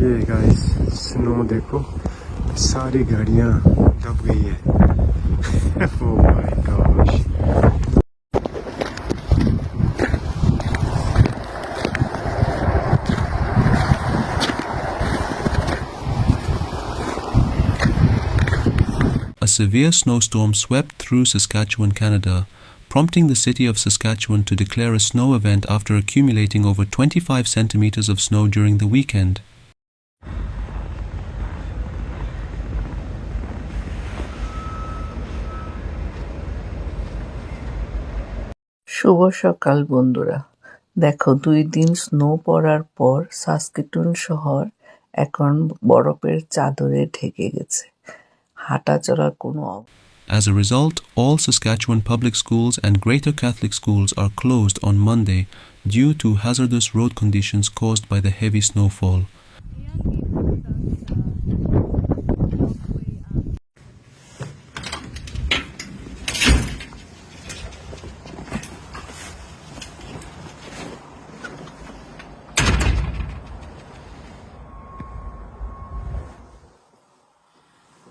ये guys snow देखो, सारी गाड़ियां दब गई है। Oh my gosh. A severe snowstorm swept through Saskatchewan, Canada, prompting the city of Saskatchewan to declare a snow event after accumulating over 25 centimeters of snow during the weekend. শুভ সকাল বন্ধুরা, দেখো 2 দিন স্নো পড়ার পর সাস্কেটুন শহর এখন বরফের চাদরে ঢেকে গেছে। হাঁটাচলার কোনো As a result, all Saskatchewan public schools and Greater Catholic schools are closed on Monday due to hazardous road conditions caused by the heavy snowfall.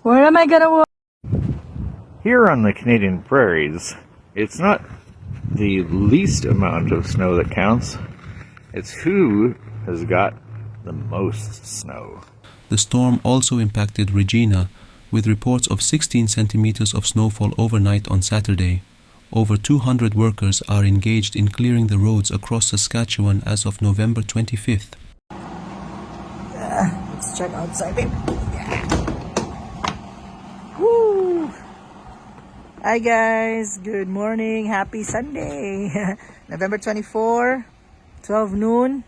Where am I gonna walk? Here on the Canadian prairies, it's not the least amount of snow that counts, it's who has got the most snow. The storm also impacted Regina, with reports of 16 centimeters of snowfall overnight on Saturday. Over 200 workers are engaged in clearing the roads across Saskatchewan as of November 25th. Let's check outside, babe. Woo! Hi guys, good morning, happy Sunday. November 24, 12 noon.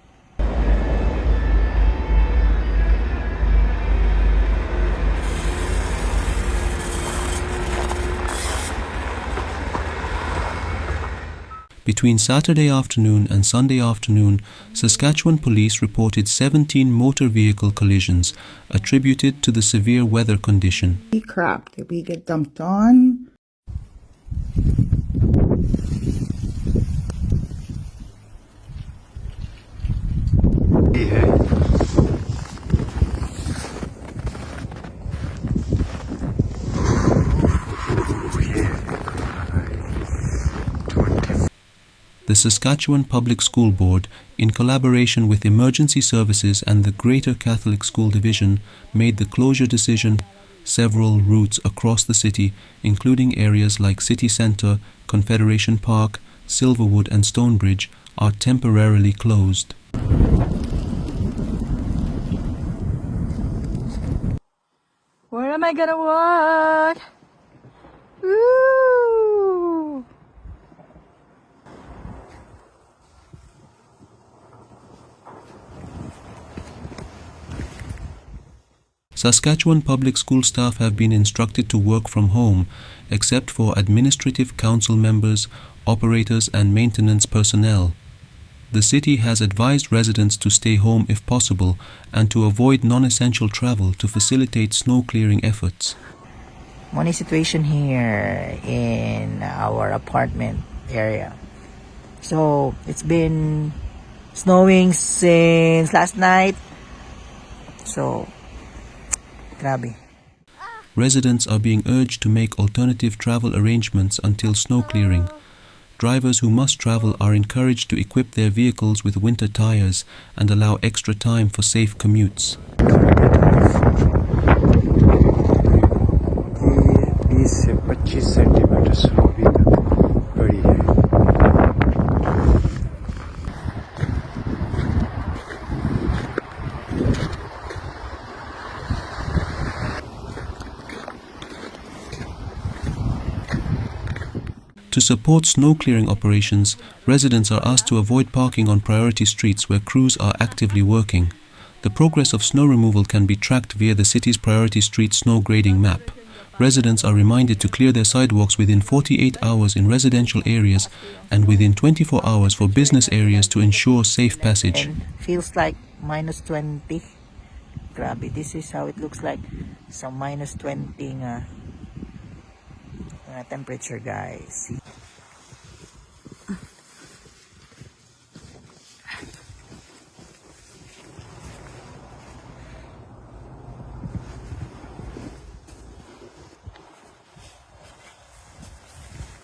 Between Saturday afternoon and Sunday afternoon, Saskatchewan Police reported 17 motor vehicle collisions attributed to the severe weather condition. Crap that we get dumped on. The Saskatchewan Public School Board, in collaboration with emergency services and the Greater Catholic School Division, made the closure decision. Several routes across the city, including areas like City Centre, Confederation Park, Silverwood and Stonebridge, are temporarily closed. Where am I gonna walk? Woo! Saskatchewan public school staff have been instructed to work from home, except for administrative council members, operators and maintenance personnel. The city has advised residents to stay home if possible and to avoid non-essential travel to facilitate snow clearing efforts. Money situation here in our apartment area. So it's been snowing since last night. So grabe. Residents are being urged to make alternative travel arrangements until snow clearing. Drivers who must travel are encouraged to equip their vehicles with winter tires and allow extra time for safe commutes. 20 से 25 centimetre snow भी पड़ी है। To support snow clearing operations, residents are asked to avoid parking on priority streets where crews are actively working. The progress of snow removal can be tracked via the city's priority street snow grading map. Residents are reminded to clear their sidewalks within 48 hours in residential areas and within 24 hours for business areas to ensure safe passage. And feels like minus 20. Grabe, this is how it looks like. So minus 20 temperature, guys. See?